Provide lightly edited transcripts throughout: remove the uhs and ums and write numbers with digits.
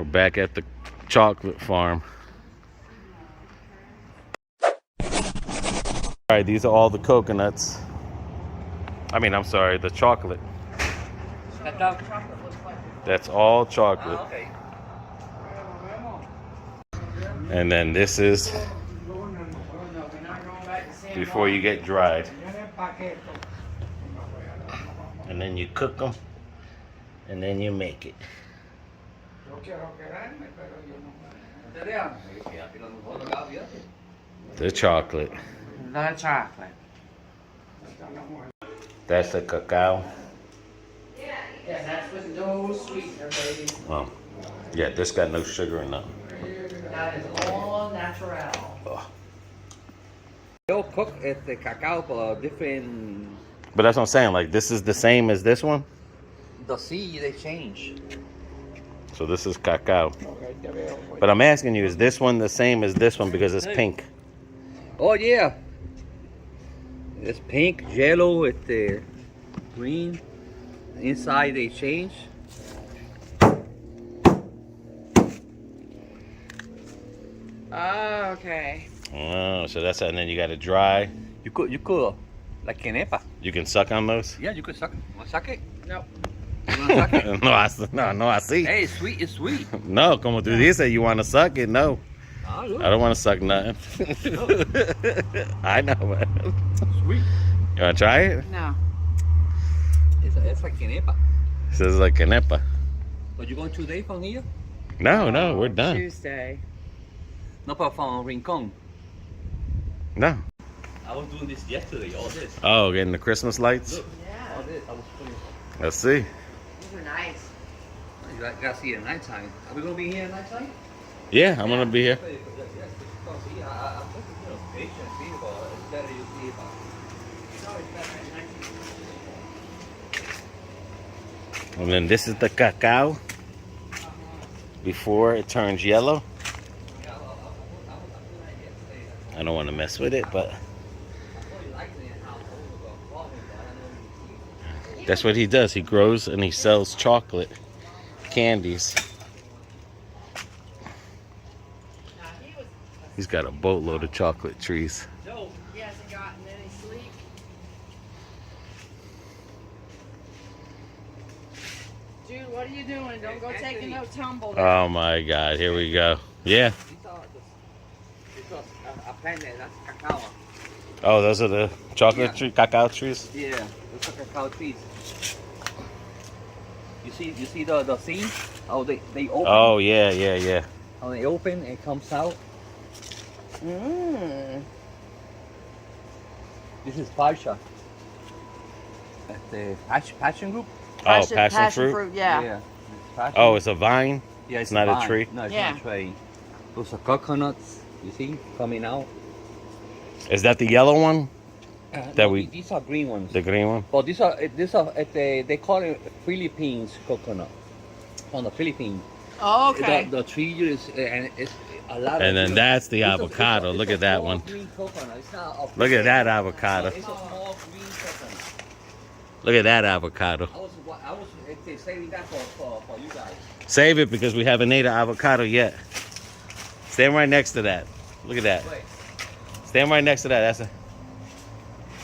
We're back at the chocolate farm. Alright, these are all the coconuts. I'm sorry, the chocolate. That's all chocolate. Okay. And then this is before you get dried. And then you cook them. And then you make it. The chocolate. The chocolate. That's the cacao. Yeah, that's with no sweetener, baby. Oh, yeah, this got no sugar in it. That is all natural. Oh. They'll cook at the cacao for different. But that's what I'm saying. Like, this is the same as this one. The seed they change. So this is cacao. But I'm asking you, is this one the same as this one because it's pink? Oh yeah. It's pink, yellow, with the green. Inside they change. Oh, okay. Oh, so that's and then you got to dry. You could like quenepa. You can suck on those. Yeah, you could suck it. Want to suck it? Nope. You want to suck it? No, I see. Hey, it's sweet. It's sweet. No, como tú dices, you want to suck it? No, Oh, I don't want to suck nothing. I know, man. Sweet. You want to try it? No. It's like quenepa. This is like canepa. But you going today from here? No, we're done. Tuesday. No, but from Rincon. No. I was doing this yesterday. All this. Oh, getting the Christmas lights. Look. Yeah. All this. I was putting. Let's see. These are nice. You gotta see it at nighttime. Are we gonna be here at nighttime? Yeah, I'm gonna be here. Yes, because see, I'm looking, patient people. It's better you see it. It's always better at night. And then this is the cacao before it turns yellow. I don't want to mess with it, but that's what he does. He grows and he sells chocolate candies. He's got a boatload of chocolate trees. He hasn't gotten any sleep. Dude, what are you doing? Don't go taking no tumble. Oh my God, here we go. Yeah. These are a plant that's cacao. Oh, those are the chocolate tree, cacao trees? Yeah, those are cacao trees. You see the seed? Oh, they open. Oh, yeah. Oh, they open, it comes out. This is pasha. At the passion group. Oh, passion fruit? Yeah. It's passion. Oh, it's a vine? Yeah, it's not a vine. tree? No, it's Yeah. not a tree. Those are coconuts. You see, coming out. Is that the yellow one? These are green ones. The green one? Well, these are they call it Philippines coconut from the Philippines. Oh, okay. The tree is and it's a lot. And of then that's the avocado. It's Look a at that small one. Green coconut. It's not a Look at that avocado. It's a small green coconut. Look at that avocado. I was saving that for you guys. Save it because we haven't ate an avocado yet. Stand right next to that. Look at that. Wait. Stand right next to that. That's a.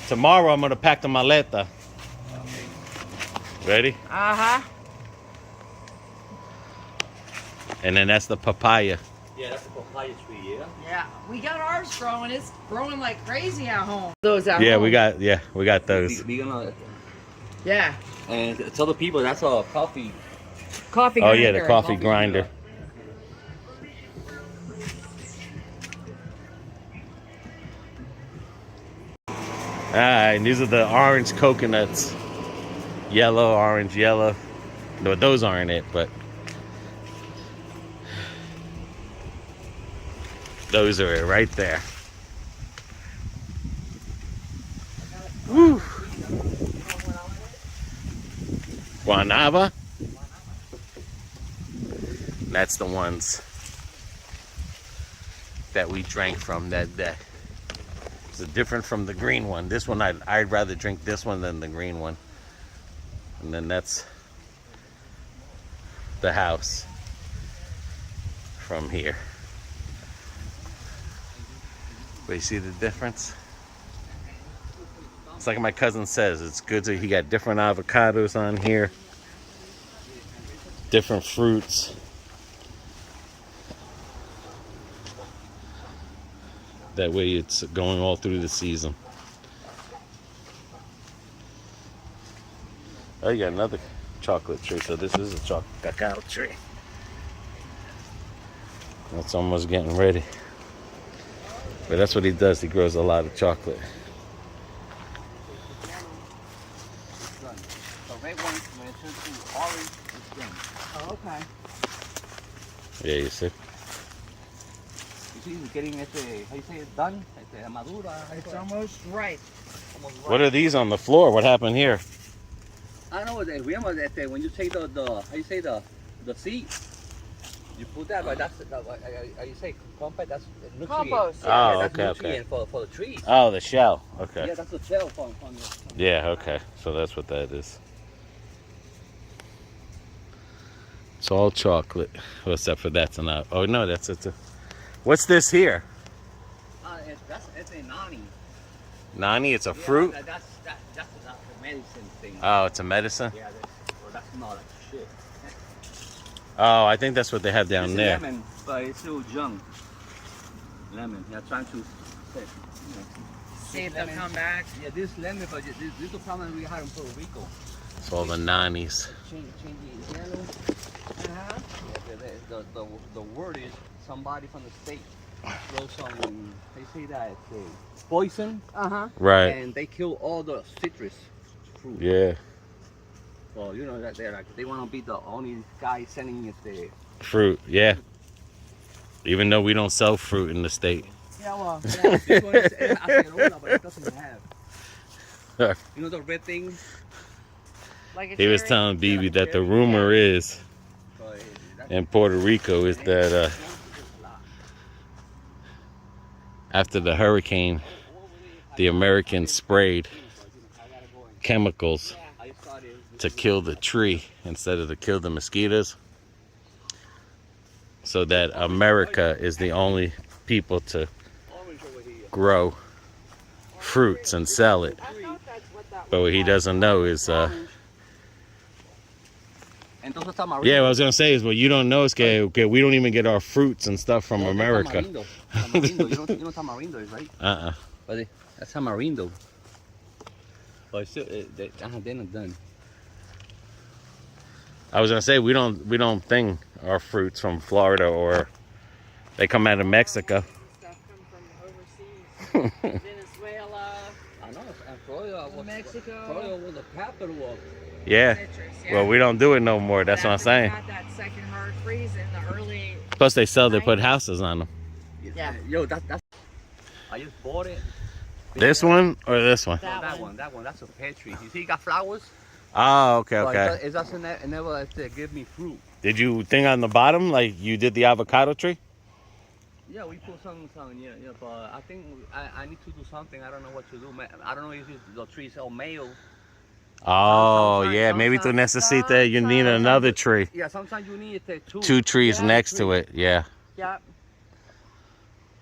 Tomorrow I'm gonna pack the maleta. Okay. Ready? Uh-huh. And then that's the papaya. Yeah, that's a papaya tree. Yeah. Yeah. We got ours growing. It's growing like crazy at home. Those at Yeah, home. we got those. We gonna Yeah. and tell the people that's a coffee. Coffee Oh grinder. yeah, the coffee grinder. Alright, these are the orange coconuts. Yellow, orange, yellow. No, those aren't it, but those are it right there. Woo. Guanaba. That's the ones that we drank from that day. It's different from the green one. This one, I'd rather drink this one than the green one. And then that's the house. from here. But you see the difference? It's like my cousin says, it's good that he got different avocados on here, different fruits. That way it's going all through the season. Oh, you got another chocolate tree, so this is a chocolate cacao tree. That's almost getting ready. But that's what he does, he grows a lot of chocolate. The red one, when it turns to orange, it's done. Oh, okay. Yeah, you see? You see, it's getting how you say it's done? Madura. It's almost right. Almost right. What are these on the floor? What happened here? I don't know. Remember that when you take the how you say the seed, you put that, but that's how you say compost. That's nutrient. Compost. Oh, Yeah, that's okay, nutrient for the trees. Oh, the shell. Okay. Yeah, that's the shell from the Yeah, okay. So that's what that is. It's all chocolate. Well, except for that's not. Oh, no, that's it. What's this here? It's a nani. Nani? It's a fruit? That's the medicine thing. Oh, it's a medicine? Yeah, that's not like shit. Oh, I think that's what they have down It's there. lemon, but it's still young. Lemon. They're trying to See if they'll come back. Yeah, this lemon, but this is the problem we had in Puerto Rico. It's all the nanis. Change the yellow. Uh-huh. Yeah, the word is somebody from the state throw some, they say that poison, Right. and they kill all the citrus fruit. Yeah. So you know that they want to be the only guy sending it the Fruit. Yeah. Even though we don't sell fruit in the state. Yeah, well. yeah, this one is acerola, but it doesn't have. You know the red thing? Like a He was cherry? telling Bibi that the rumor is in Puerto Rico is that after the hurricane, the Americans sprayed chemicals to kill the tree instead of to kill the mosquitoes. So that America is the only people to grow fruits and sell it. But what he doesn't know is yeah, what I was gonna say is what you don't know is okay, we don't even get our fruits and stuff from America. Tamarindo. You know tamarindo is, right? But that's tamarindo. But it's still, they're not done. I was gonna say we don't think our fruits from Florida or they come out of Mexico. Stuff come from overseas. Venezuela. I know, and Florida was Mexico. the capital of. Yeah. Citrus, yeah. Well, we don't do it no more. That's what I'm saying. Got that second hard freeze in the early. Plus, they put houses on them. Yeah. Yo, that's. I just bought it. This one or this one? That one. That's a pear tree. You see, it got flowers. Oh, okay, But okay. it doesn't never give me fruit. Did you think on the bottom like you did the avocado tree? Yeah, we put some, yeah, but I think I need to do something. I don't know what to do. I don't know if the trees are male. Oh, Sometimes- yeah. Maybe to sometimes- necesita you need another tree. Yeah, sometimes you need Two trees Yeah, next to it. Yeah. Yep.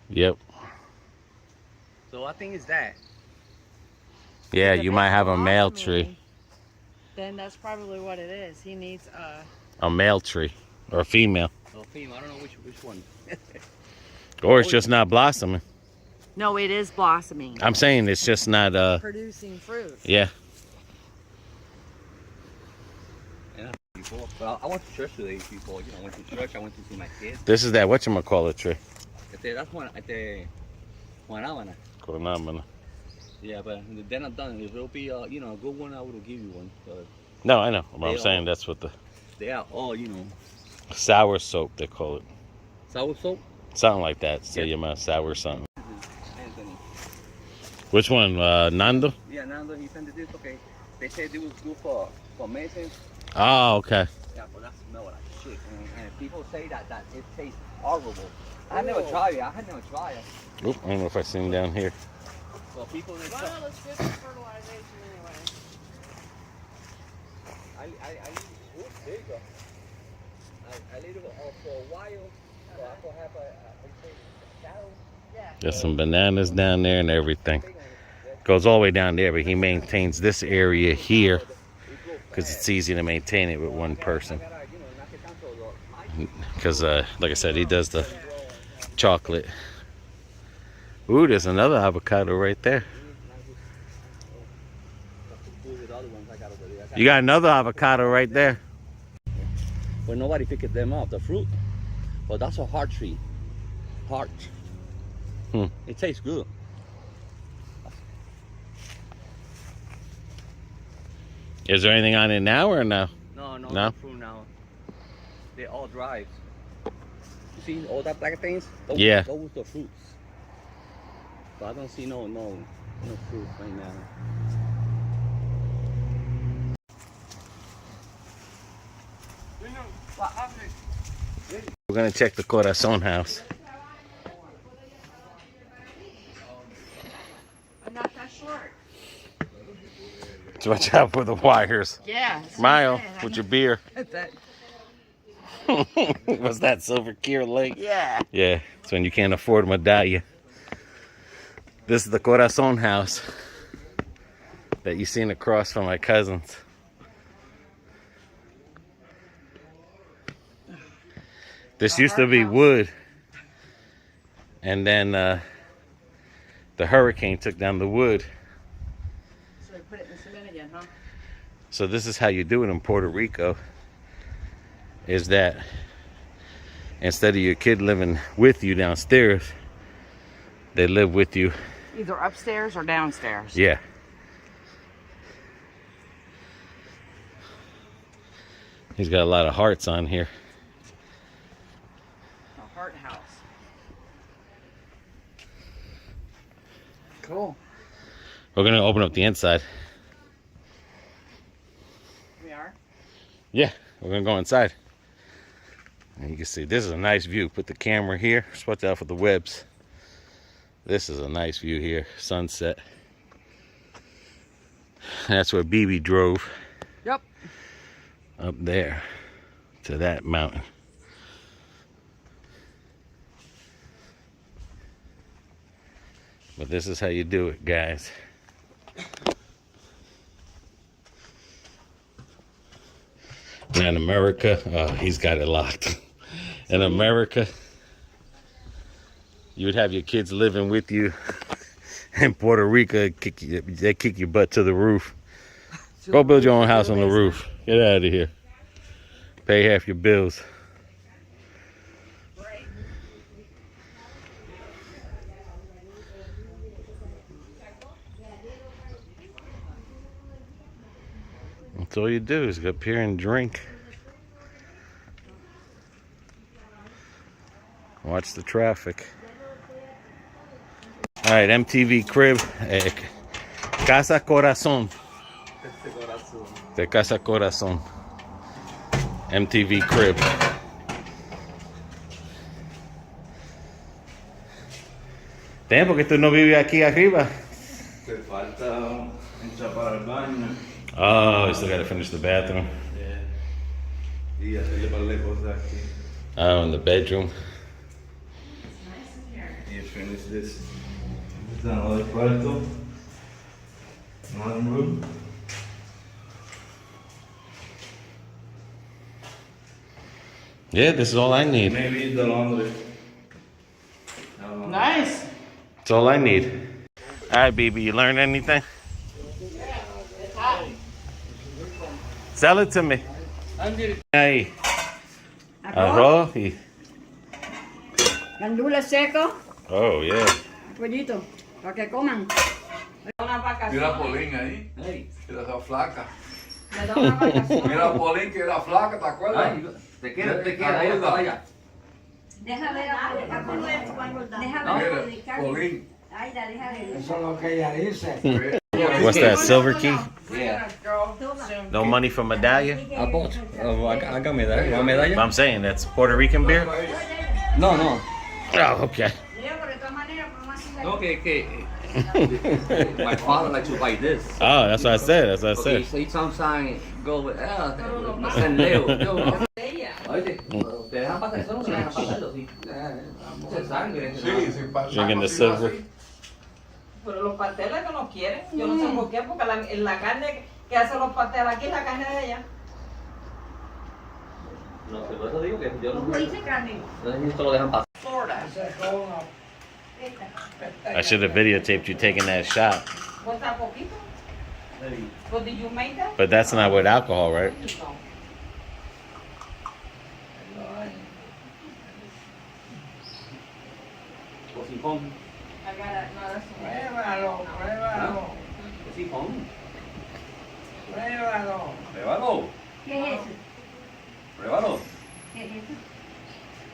Yep. So I think it's that. Yeah, If you it's might have a male blossoming, tree. Then that's probably what it is. He needs A male tree. Or a female. So female, I don't know which one. Or it's just not blossoming. No, it is blossoming. I'm saying it's just not Producing fruit. yeah. Before, but I went to church today before. You know, I went to church. I went to see my kids. This is that whatchamacallit tree. That's one at the Guanábana. Colombani. Yeah, but they're not done. If it'll be a good one, I will give you one. But No, I know. But I'm They saying are- that's what the they are all sour soap they call it. sour soap. Something like that. Say Yeah. you might sour something. Anthony. Which one? Nando? Yeah, Nando, he sent this. Okay, they said it was good for medicine. Oh, okay. Yeah, but that smell like shit. And people say that it tastes horrible. I never tried it. I had never tried it. Oop, I don't know if I seen down here. Well, people they Well, it's good for fertilization anyway. I leave it there you go. I leave it for a while. There's some bananas down there and everything. Goes all the way down there, but he maintains this area here because it's easy to maintain it with one person. Because, like I said, he does the chocolate. Ooh, there's another avocado right there. You got another avocado right there. But nobody picked them up, the fruit. But that's a heart tree. Heart. It tastes good. Is there anything on it now or no? No fruit now. They all dry. You see all that black things? Those, yeah. Those are the fruits. But I don't see no fruit right now. We're gonna check the Corazon house. I'm not that short. So watch out for the wires. Yeah. Smile with your beer. That. Was that Silver Kier Lake? Yeah. Yeah, it's when you can't afford medalla. This is the Corazon house that you seen across from my cousin's. This used to be wood, and then the hurricane took down the wood. So they put it in cement again, huh? So this is how you do it in Puerto Rico, is that instead of your kid living with you downstairs, they live with you. Either upstairs or downstairs. Yeah. He's got a lot of hearts on here. A heart house. Cool. We're gonna open up the inside. We are? Yeah, we're gonna go inside. And you can see this is a nice view. Put the camera here. Watch out for the webs. This is a nice view here. Sunset. That's where BB drove. Yep. Up there to that mountain. But this is how you do it, guys. In America, oh, he's got it locked. In America, you would have your kids living with you. In Puerto Rico, they kick your butt to the roof. Go build your own house on the roof. Get out of here. Pay half your bills. That's all you do is go up here and drink. Watch the traffic. All right, MTV crib. Casa Corazon. De Casa Corazon. MTV crib. Damn, porque tú no vives aquí arriba. Te falta enchapar el baño. Oh, you still gotta finish the bathroom. Yeah. Y hacerle par de cosas aquí. Oh, in the bedroom. Y finish this. This is another cuarto. Another room. Yeah, this is all I need. Maybe the laundry. Nice. That's all I need. All right, BB, you learned anything? It's hot. Sell it to me. Ahí. Arroz y... Gandules seco, Oh, yeah. pollito, para que coman. Una vacación. Mira a Polín ahí. Hey. Que era flaca. Me da una vacación. Mira a Polín que era flaca, ¿te acuerdas? Ay, te quiero, ahí está, vaya. Deja ver a Deja ver a Mira, Polín. Ay, deja ver. Eso es lo que ella dice. What's that, silver key? Yeah. No money for medalla? I bought. I got medalla. Want medalla? I'm saying that's Puerto Rican beer? No, no. Oh, okay. No, que my father likes to buy this. Oh, that's what I said. That's what I Okay, said. so he sometimes go with, Leo. Oye, ¿te dejan pasar eso? pasarlo, sí. Mucha sangre. Sí, sí, pasa. Drinking the silver. Pero los pasteles que no quieren. Yo no sé por qué, porque la carne que hace los pasteles aquí es la carne de ella. No sé, por eso digo que yo no ¿Cómo dice carne? sé si esto lo dejan pasar. Florida. I should have videotaped you taking that shot. ¿Vos está poquito? But did you make that? But that's not with alcohol, right? No. O sifón. I gotta, no, that's Pruébalo, pruébalo, O sifón. pruébalo. Pruébalo. ¿Qué es eso? Pruébalo. ¿Qué es eso?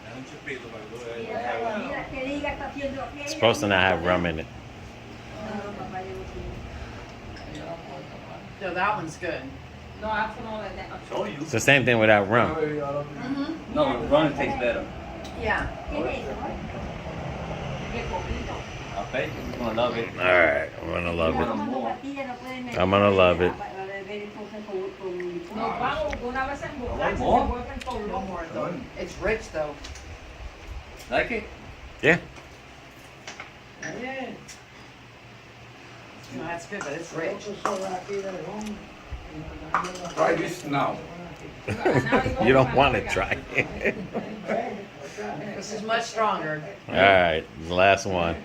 Dale un chupito para que tú veas. Mira, que diga está haciendo aquello. It's supposed to not have rum in it. No, papá, yo no quiero. No, that one's good. No, absolutely. Show you. It's the same thing without rum. No, rum tastes better. Yeah. ¿Qué es eso? Qué poquito. I bet you're gonna love it. All right, I'm gonna love Mira, it. tomando pastillas no pueden meter I'm gonna love it. para beber entonces con Nos vamos una vez en borracho y se More? vuelven todos locos. It's rich though. Like it? Yeah. No, that's good, but it's rich. Try this now. You don't want to try it. This is much stronger. All right, the last one.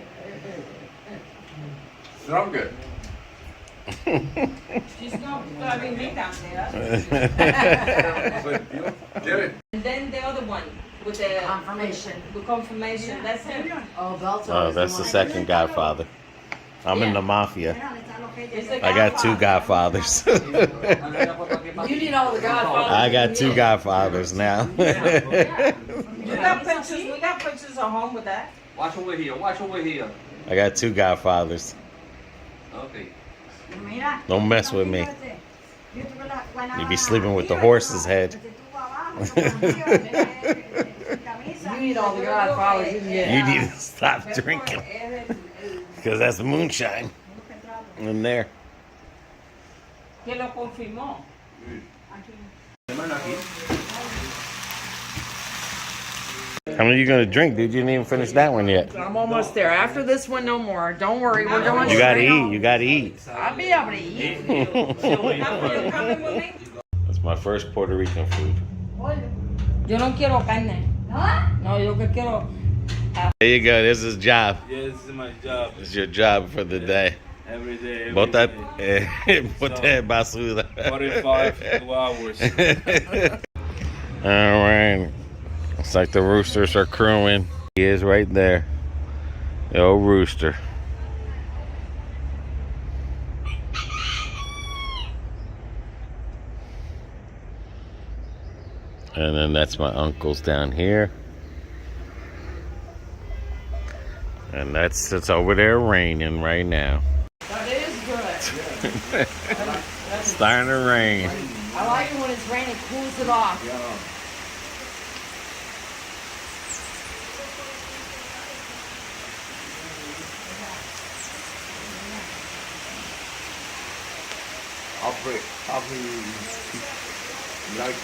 Stronger. She's not having me down there. So, you get it. And then the other one with the Confirmation. The confirmation. That's him. Oh, Belto. Oh, is that's the one. second Godfather. I'm in the mafia. It's the I got two Godfather. Godfathers. You need all the Godfathers. I got two Godfathers now. We got pictures. We got pictures at home with that. Watch over here. Watch over here. I got two Godfathers. Okay. Mira. Don't mess with me. You be sleeping with the horse's head. You need all the Godfathers. You need You need to stop drinking. Because that's moonshine in there. Que lo confirmó. How many are you going to drink, dude? You didn't even finish that one yet. I'm almost there. After this one, no more. Don't worry. We're going You got to straight eat. home. You got to eat. I'll be able to eat. You coming with me? That's my first Puerto Rican food. Yo no quiero carne. No, yo que quiero. There you go. This is job. Yeah, this is my job. It's your job for the day. Every day. Bota, bota basura. 45 hours. All right. It's like the roosters are crowing. He is right there. The old rooster. And then that's my uncle's down here. And that's it's over there raining right now. That is good. It's starting to rain. I like it when it's raining. It cools it off. Probably like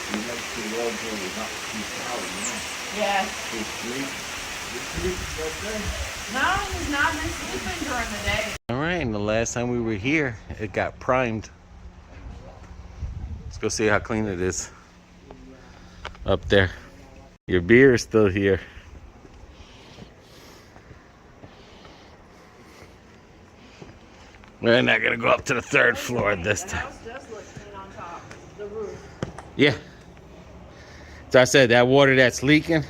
you like to rub it, not too sour, you know. Yes. To sleep. You sleep okay? No, he's not been sleeping during the day. All right, and the last time we were here, it got primed. Let's go see how clean it is up there. Your beer is still here. We're not gonna go up to the third floor this The time. house does look clean on top. The roof. Yeah. So I said that water that's leaking,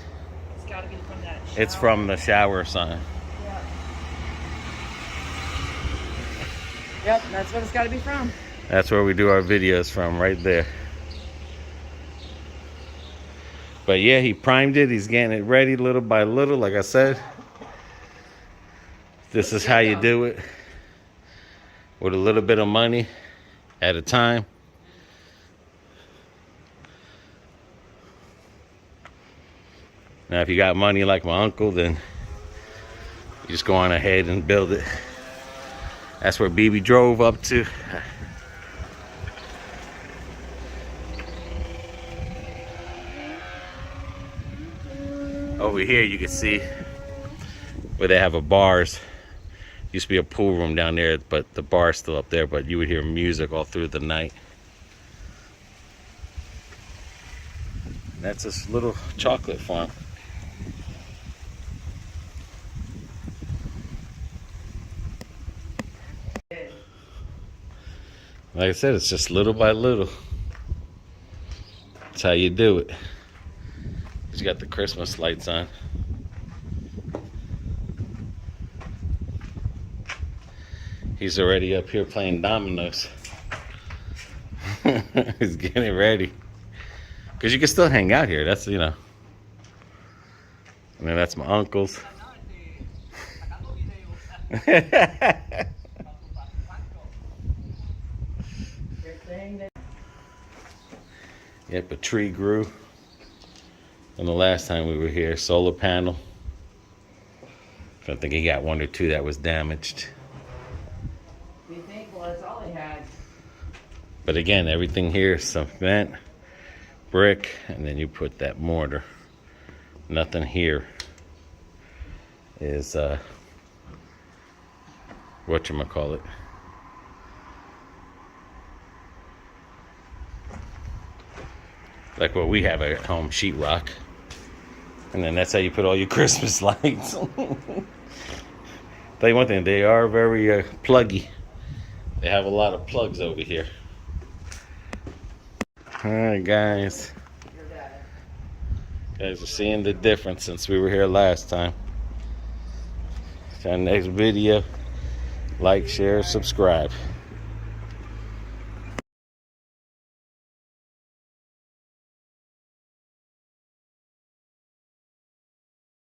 It's got to be from that shower. it's from the shower sign. Yep, that's what it's got to be from. That's where we do our videos from, right there. But yeah, he primed it. He's getting it ready little by little, like I said. This is how you do it. With a little bit of money at a time. Now, if you got money like my uncle, then you just go on ahead and build it. That's where BB drove up to. Over here you can see where they have a bars. Used to be a pool room down there, but the bar's still up there, but you would hear music all through the night. And that's this little chocolate farm. Like I said, it's just little by little. That's how you do it. You got the Christmas lights on. He's already up here playing dominoes. He's getting ready. Because you can still hang out here. That's, you know. I mean, that's my uncle's. Yep, a tree grew. And the last time we were here, solar panel. I think he got one or two that was damaged. You think, well, that's all he had. But again, everything here is cement, brick, and then you put that mortar. Nothing here is whatchamacallit. Like what we have at home, sheetrock. And then that's how you put all your Christmas lights. Tell you one thing, they are very pluggy. They have a lot of plugs over here. Alright guys. Guys are seeing the difference since we were here last time. Till next video, like, share, subscribe.